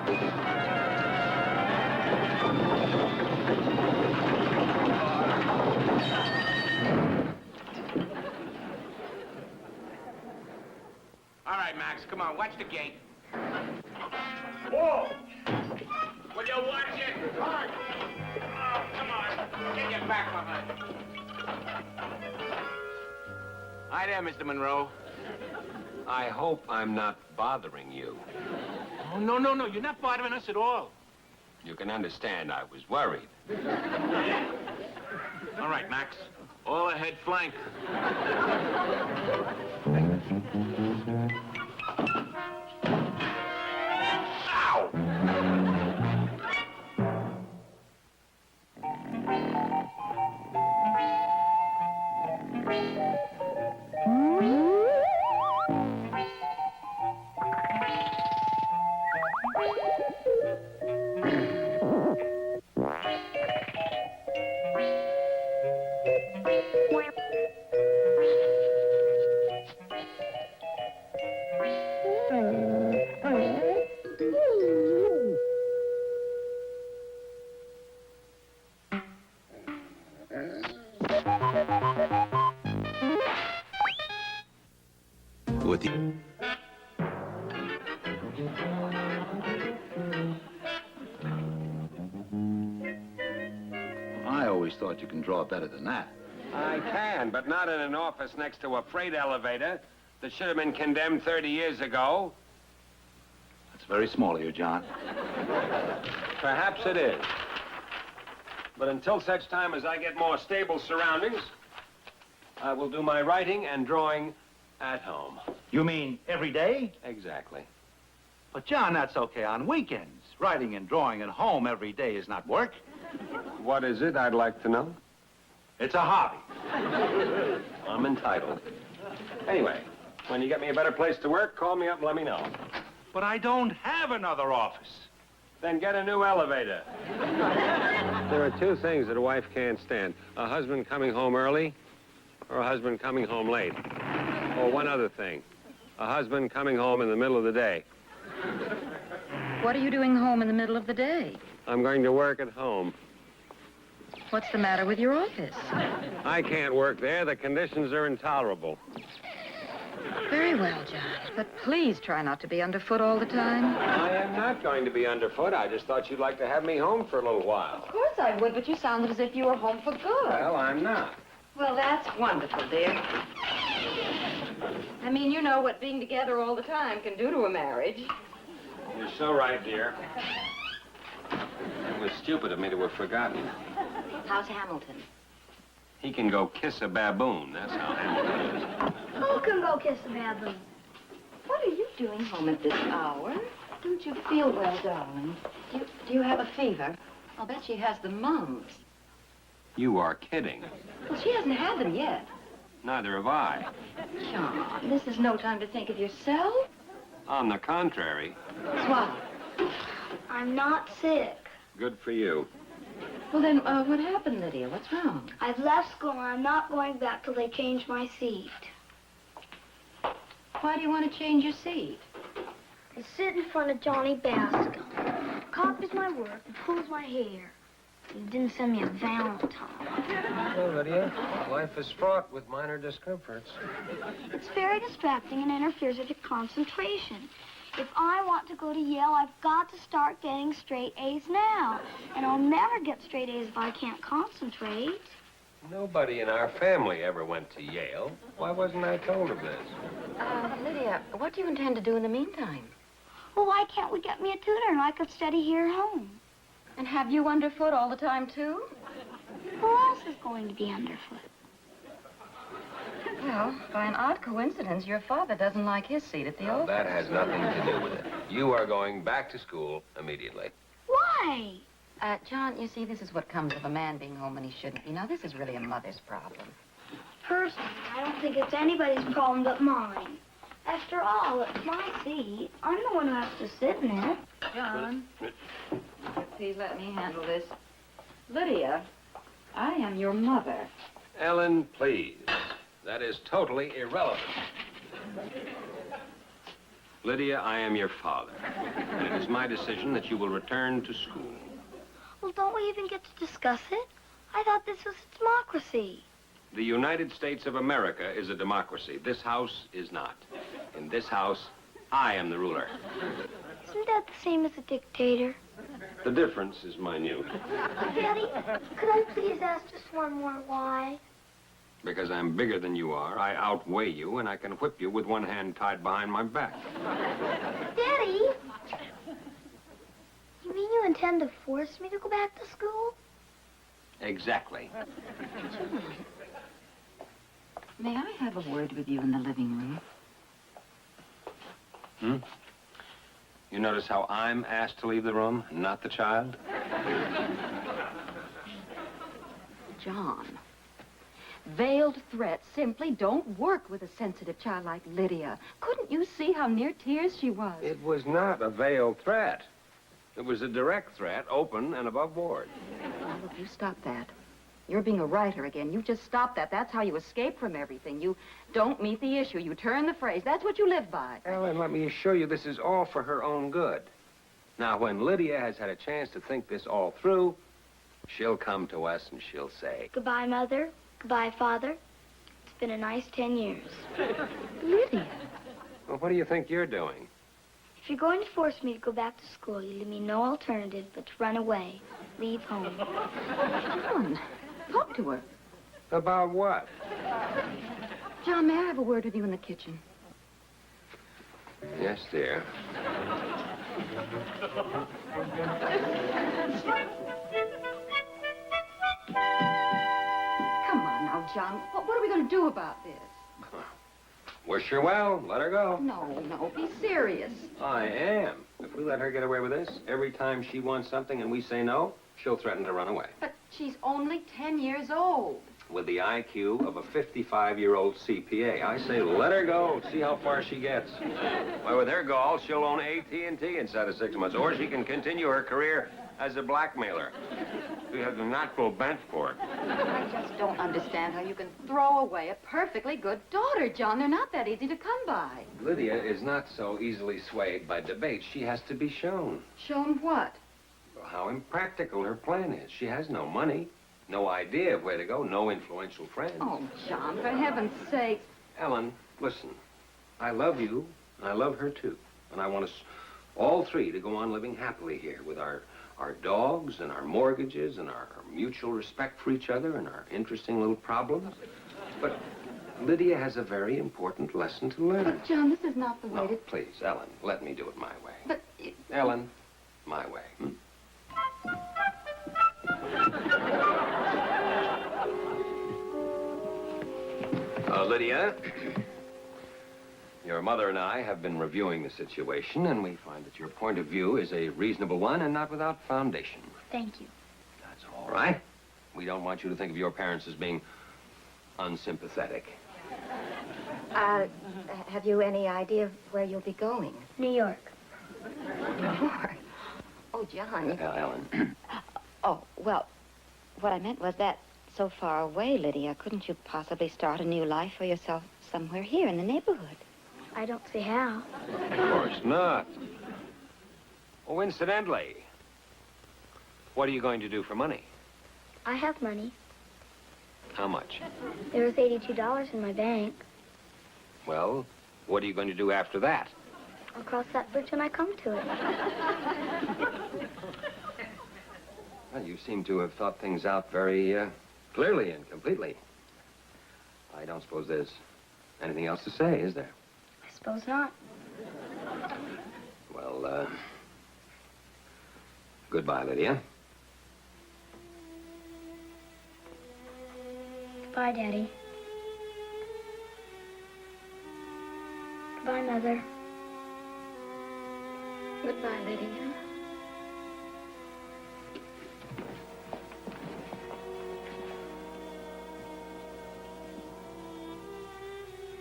All right, Max, come on, watch the gate. Whoa! Will you watch it? Hard. Oh, come on. Get your back behind it. Hi there, Mr. Monroe. I hope I'm not bothering you. Oh, no. You're not bothering us at all. You can understand I was worried. All right, Max. All ahead flank. Ow! With the... I always thought you can draw better than that. I can, but not in an office next to a freight elevator that should have been condemned 30 years ago. That's very small of you, John. Perhaps it is. But until such time as I get more stable surroundings, I will do my writing and drawing at home. You mean every day? Exactly. But, John, that's okay on weekends. Writing and drawing at home every day is not work. What is it, I'd like to know? It's a hobby. I'm entitled. Anyway, when you get me a better place to work, call me up and let me know. But I don't have another office. Then get a new elevator. There are two things that a wife can't stand. A husband coming home early or a husband coming home late. Or one other thing. A husband coming home in the middle of the day. What are you doing home in the middle of the day? I'm going to work at home. What's the matter with your office? I can't work there. The conditions are intolerable. Very well, John. But please try not to be underfoot all the time. I am not going to be underfoot. I just thought you'd like to have me home for a little while. Of course I would, but you sounded as if you were home for good. Well, I'm not. Well, that's wonderful, dear. I mean, you know what being together all the time can do to a marriage. You're so right, dear. It was stupid of me to have forgotten. How's Hamilton? He can go kiss a baboon. That's how Hamilton is. Who can go kiss a baboon? What are you doing home at this hour? Don't you feel well, darling? Do you have a fever? I'll bet she has the mumps. You are kidding. Well, she hasn't had them yet. Neither have I. John, this is no time to think of yourself. On the contrary. Swallow. I'm not sick. Good for you. Well, then, what happened, Lydia? What's wrong? I've left school and I'm not going back till they change my seat. Why do you want to change your seat? I sit in front of Johnny Bascom, copies my work, and pulls my hair. He didn't send me a Valentine. Well, Lydia, life is fraught with minor discomforts. It's very distracting and interferes with your concentration. If I want to go to Yale, I've got to start getting straight A's now. And I'll never get straight A's if I can't concentrate. Nobody in our family ever went to Yale. Why wasn't I told of this? Lydia, what do you intend to do in the meantime? Well, why can't we get me a tutor and I could study here at home? And have you underfoot all the time, too? Who else is going to be underfoot? Well, by an odd coincidence, your father doesn't like his seat at the office. That has nothing to do with it. You are going back to school immediately. Why? John, you see, this is what comes of a man being home when he shouldn't be. Now, this is really a mother's problem. Personally, I don't think it's anybody's problem but mine. After all, it's my seat. I'm the one who has to sit in it. John, please let me handle this. Lydia, I am your mother. Ellen, please. That is totally irrelevant. Lydia, I am your father, and it is my decision that you will return to school. Well, don't we even get to discuss it? I thought this was a democracy. The United States of America is a democracy. This house is not. In this house, I am the ruler. Isn't that the same as a dictator? The difference is minute. Daddy, could I please ask just one more why? Because I'm bigger than you are, I outweigh you, and I can whip you with one hand tied behind my back. Daddy! You mean you intend to force me to go back to school? Exactly. May I have a word with you in the living room? You notice how I'm asked to leave the room, not the child? John, veiled threats simply don't work with a sensitive child like Lydia. Couldn't you see how near tears she was? It was not a veiled threat. It was a direct threat, open and above board. Oh, look, you stop that. You're being a writer again. You just stop that. That's how you escape from everything. You don't meet the issue. You turn the phrase. That's what you live by. Ellen, let me assure you this is all for her own good. Now, when Lydia has had a chance to think this all through, she'll come to us and she'll say, Goodbye, Mother. Goodbye, Father. It's been a nice 10 years. Lydia. well, what do you think you're doing? If you're going to force me to go back to school, you leave me no alternative but to run away. Leave home. John, talk to her. About what? John, may I have a word with you in the kitchen? Yes, dear. Come on now, John. What are we going to do about this? Wish her well. Let her go. No, be serious. I am. If we let her get away with this, every time she wants something and we say no, she'll threaten to run away. But she's only 10 years old. With the IQ of a 55-year-old CPA, I say let her go. See how far she gets. Why, with her gall, she'll own AT&T inside of 6 months, or she can continue her career as a blackmailer. She has a natural bent for it. I just don't understand how you can throw away a perfectly good daughter, John. They're not that easy to come by. Lydia is not so easily swayed by debate. She has to be shown. Shown what? How impractical her plan is. She has no money, no idea of where to go, no influential friends. Oh, John, for heaven's sake. Ellen, listen. I love you, and I love her too. And I want us all three to go on living happily here with our dogs and our mortgages and our mutual respect for each other and our interesting little problems. But Lydia has a very important lesson to learn. But, John, this is not the way No, to... please, Ellen, let me do it my way. But... Ellen, my way. Lydia, your mother and I have been reviewing the situation, and we find that your point of view is a reasonable one and not without foundation. Thank you. That's all right. We don't want you to think of your parents as being unsympathetic. Have you any idea of where you'll be going? New York. New York? Oh, John. Ellen. Oh, well, what I meant was that so far away, Lydia, couldn't you possibly start a new life for yourself somewhere here in the neighborhood? I don't see how. Of course not. Oh, incidentally, what are you going to do for money? I have money. How much? There was $82 in my bank. Well, what are you going to do after that? I'll cross that bridge when I come to it. Well, you seem to have thought things out very clearly and completely. I don't suppose there's anything else to say, is there? I suppose not. Well, goodbye, Lydia. Goodbye, Daddy. Goodbye, Mother. Goodbye, Lydia.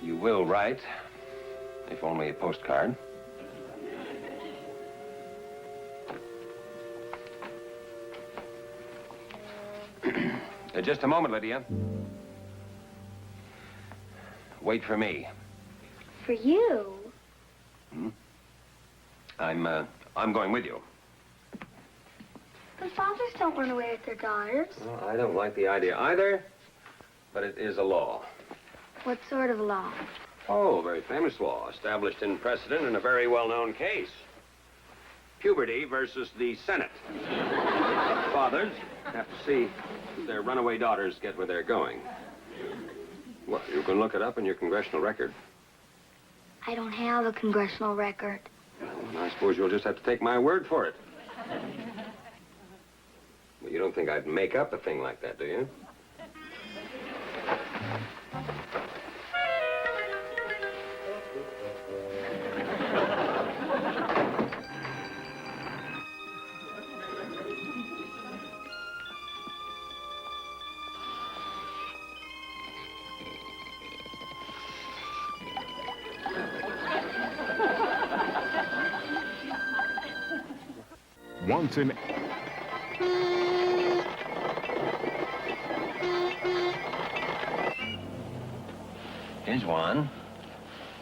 You will write, if only a postcard. Just a moment, Lydia. Wait for me. For you? I'm going with you. But fathers don't run away with their daughters. Well, I don't like the idea either, but it is a law. What sort of law? Oh, a very famous law, established in precedent in a very well-known case. Puberty versus the Senate. Fathers have to see their runaway daughters get where they're going. Well, you can look it up in your congressional record. I don't have a congressional record. Well, I suppose you'll just have to take my word for it. Well, you don't think I'd make up a thing like that, do you? Once in... Here's one.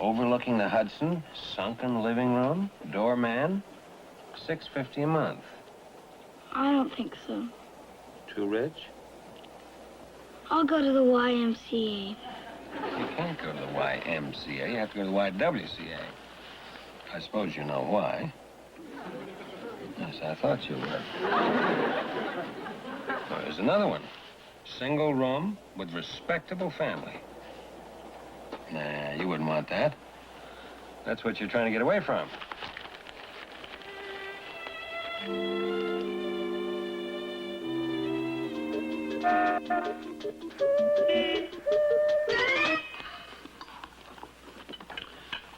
Overlooking the Hudson, sunken living room, doorman, $6.50 a month. I don't think so. Too rich? I'll go to the YMCA. You can't go to the YMCA. You have to go to the YWCA. I suppose you know why. Yes, I thought you would. Oh, there's another one. Single room with respectable family. Nah, you wouldn't want that. That's what you're trying to get away from.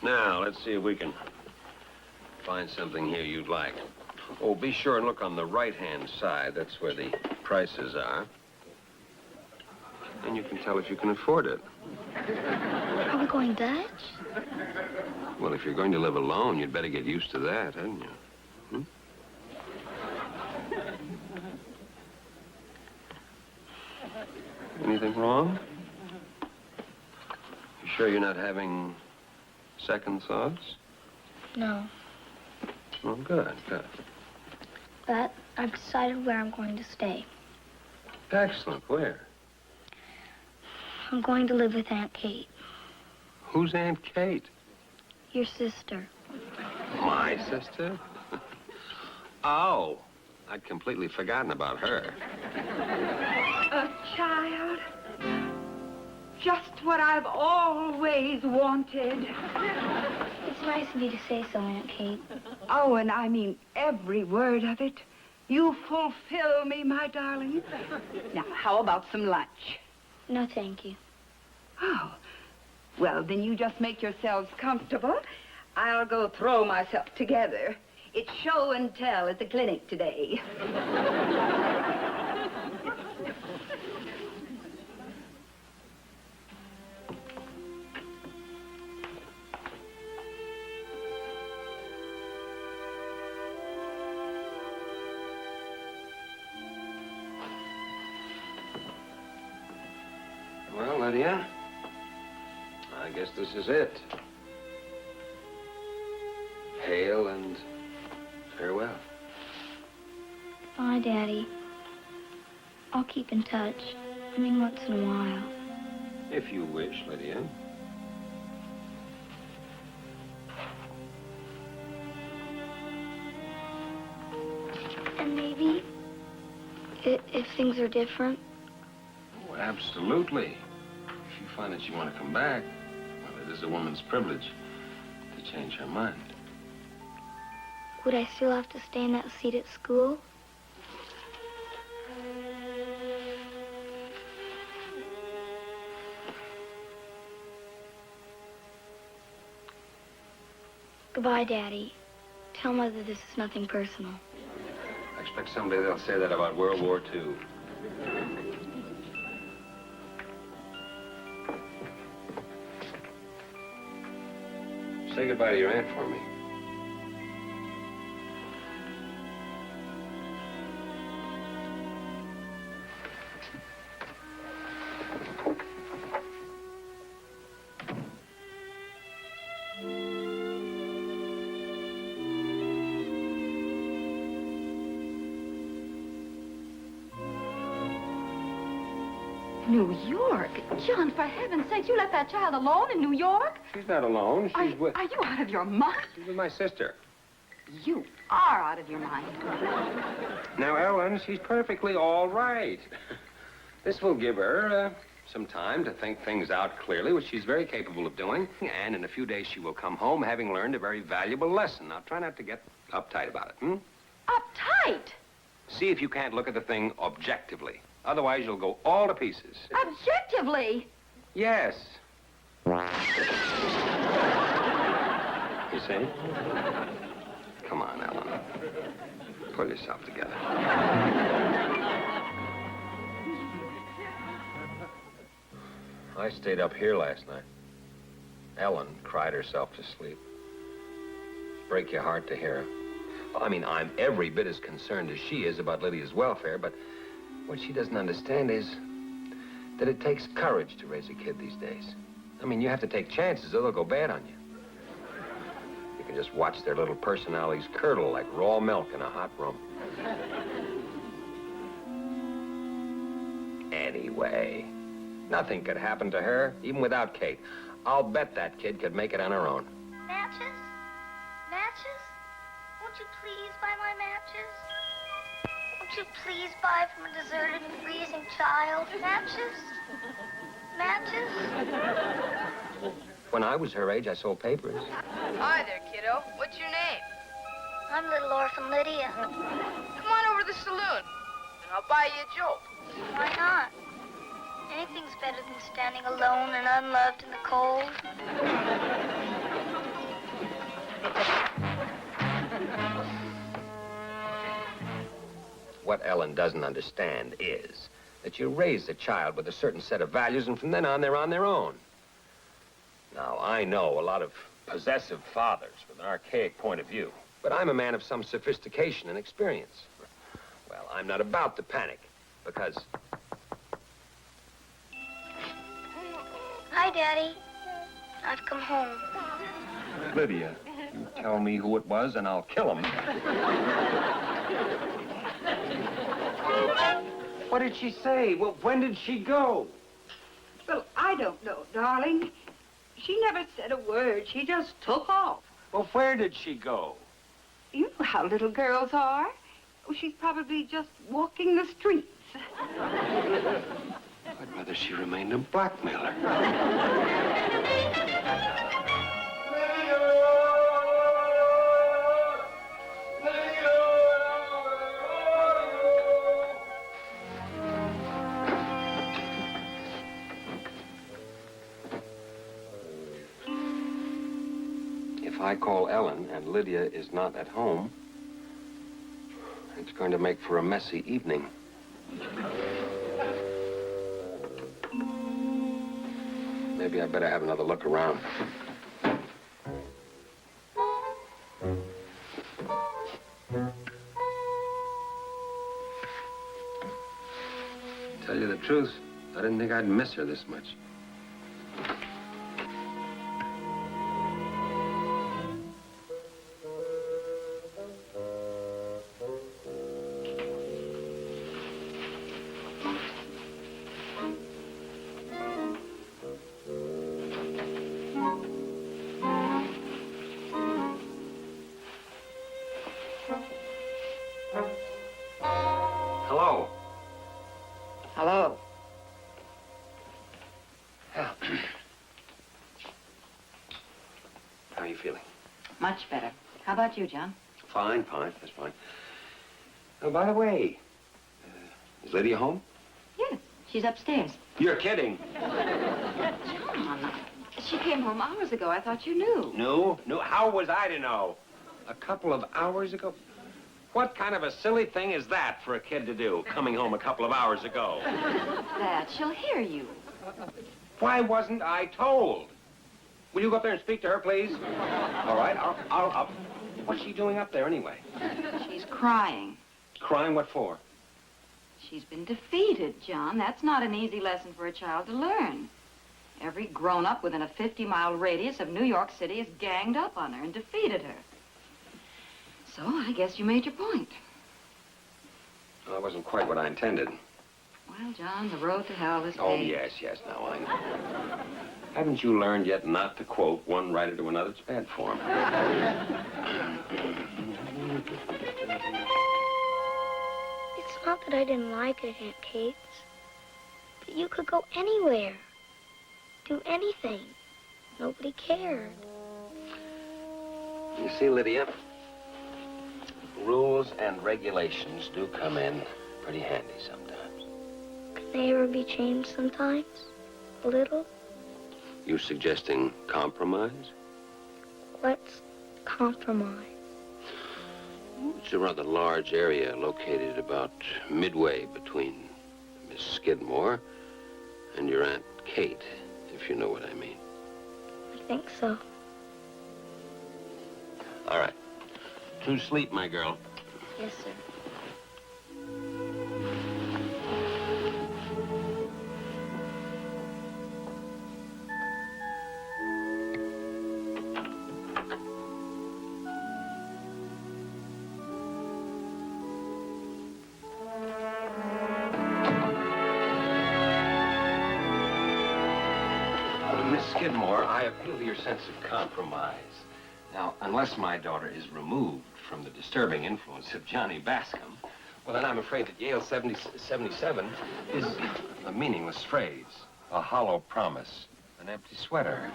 Now, let's see if we can find something here you'd like. Oh, be sure and look on the right-hand side. That's where the prices are. And you can tell if you can afford it. Are we going Dutch? Well, if you're going to live alone, you'd better get used to that, hadn't you? Hmm? Anything wrong? You sure you're not having second thoughts? No. Well, good, good. But I've decided where I'm going to stay. Excellent. Where? I'm going to live with Aunt Kate, Who's Aunt Kate? your sister. My sister? Oh, I'd completely forgotten about her. A child. Just what I've always wanted. It's nice of you to say so, Aunt Kate. Oh, and I mean every word of it. You fulfill me, my darling. Now, how about some lunch? No, thank you. Oh, well, then you just make yourselves comfortable. I'll go throw myself together. It's show and tell at the clinic today. Well, Lydia, I guess this is it. Hail and farewell. Bye, Daddy. I'll keep in touch. I mean, once in a while. If you wish, Lydia. And maybe, if things are different, Oh, absolutely. If you find that you want to come back, well, it is a woman's privilege to change her mind. would I still have to stay in that seat at school? Goodbye, Daddy. Tell Mother this is nothing personal. I expect someday they'll say that about World War II. Say goodbye to your aunt for me. New York? John, for heaven's sake, you left that child alone in New York? She's not alone. Are She's with... you out of your mind? She's with my sister. You are out of your mind. Now, Ellen, she's perfectly all right. This will give her some time to think things out clearly, which she's very capable of doing. And in a few days, she will come home having learned a very valuable lesson. Now, try not to get uptight about it, Uptight? See if you can't look at the thing objectively. Otherwise, you'll go all to pieces. Objectively? Yes. You see? Come on, Ellen. Pull yourself together. I stayed up here last night. Ellen cried herself to sleep. Break your heart to hear her. Well, I mean, I'm every bit as concerned as she is about Lydia's welfare, but what she doesn't understand is that it takes courage to raise a kid these days. I mean, you have to take chances or they'll go bad on you. You can just watch their little personalities curdle like raw milk in a hot room. Anyway, nothing could happen to her, even without Kate. I'll bet that kid could make it on her own. Matches? Matches? Won't you please buy my matches? Won't you please buy from a deserted and freezing child? Matches? Matches? When I was her age, I sold papers. Hi there, kiddo. What's your name? I'm little orphan Lydia. Come on over to the saloon, and I'll buy you a jolt. Why not? Anything's better than standing alone and unloved in the cold. What Ellen doesn't understand is that you raise a child with a certain set of values, and from then on, they're on their own. Now, I know a lot of possessive fathers with an archaic point of view, but I'm a man of some sophistication and experience. Well, I'm not about to panic, because... Hi, Daddy. I've come home. Lydia, you tell me who it was, and I'll kill him. What did she say? Well, when did she go? Well, I don't know, darling. She never said a word. She just took off. Well, where did she go? You know how little girls are. Oh, she's probably just walking the streets. I'd rather she remained a blackmailer. If I call Ellen and Lydia is not at home, it's going to make for a messy evening. Maybe I better have another look around. Tell you the truth, I didn't think I'd miss her this much. Hello. Hello. How are you feeling? Much better. How about you, John? Fine, that's fine. Oh, by the way, is Lydia home? Yes, she's upstairs. You're kidding. John, she came home hours ago. I thought you knew. No, how was I to know? A couple of hours ago? What kind of a silly thing is that for a kid to do, coming home a couple of hours ago? That she'll hear you. Why wasn't I told? Will you go up there and speak to her, please? All right, I'll... What's she doing up there, anyway? She's crying. Crying what for? She's been defeated, John. That's not an easy lesson for a child to learn. Every grown-up within a 50-mile radius of New York City has ganged up on her and defeated her. So I guess you made your point. Well, that wasn't quite what I intended. Well, Well, John, the road to hell is Oh, paved. yes, now I know. Haven't you learned yet not to quote one writer to another? It's bad form. It's not that I didn't like it, Aunt Kate's. But you could go anywhere. Do anything. Nobody cared. You see, Lydia, rules and regulations do come in pretty handy sometimes. Can they ever be changed sometimes? A little? You suggesting compromise? What's compromise? It's a rather large area located about midway between Miss Skidmore and your Aunt Kate, if you know what I mean. I think so. All right. To sleep, my girl. Yes, sir. Miss Skidmore, I appeal to your sense of compromise. Now, unless my daughter is removed from the disturbing influence of Johnny Bascom, well, then I'm afraid that Yale 77 is a meaningless phrase, a hollow promise, an empty sweater.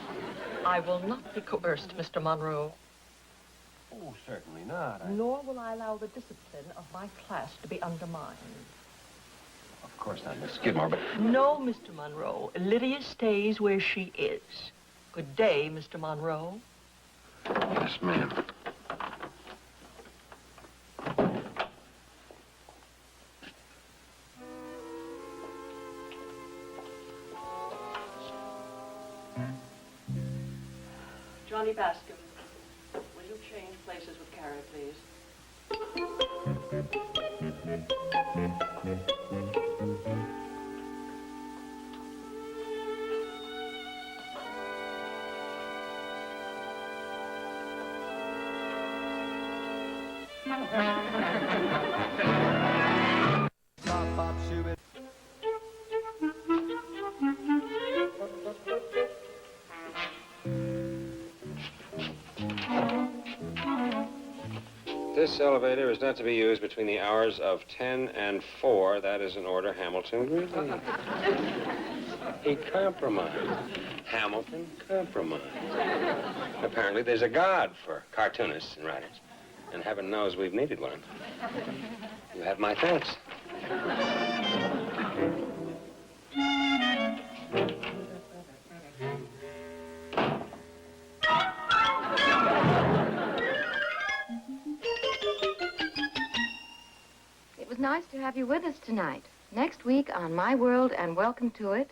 I will not be coerced, Mr. Monroe. Oh, certainly not. Nor will I allow the discipline of my class to be undermined. Of course not, Miss Skidmore, but... No, Mr. Monroe. Lydia stays where she is. Good day, Mr. Monroe. Yes, ma'am. Johnny Bascom, will you change places with Carrie, please? This elevator is not to be used between the hours of 10 and 4. That is an order, Hamilton. Really? He compromised. Hamilton compromised. Apparently, there's a God for cartoonists and writers. And heaven knows we've needed one. You have my thanks. It was nice to have you with us tonight. Next week on My World and Welcome to It.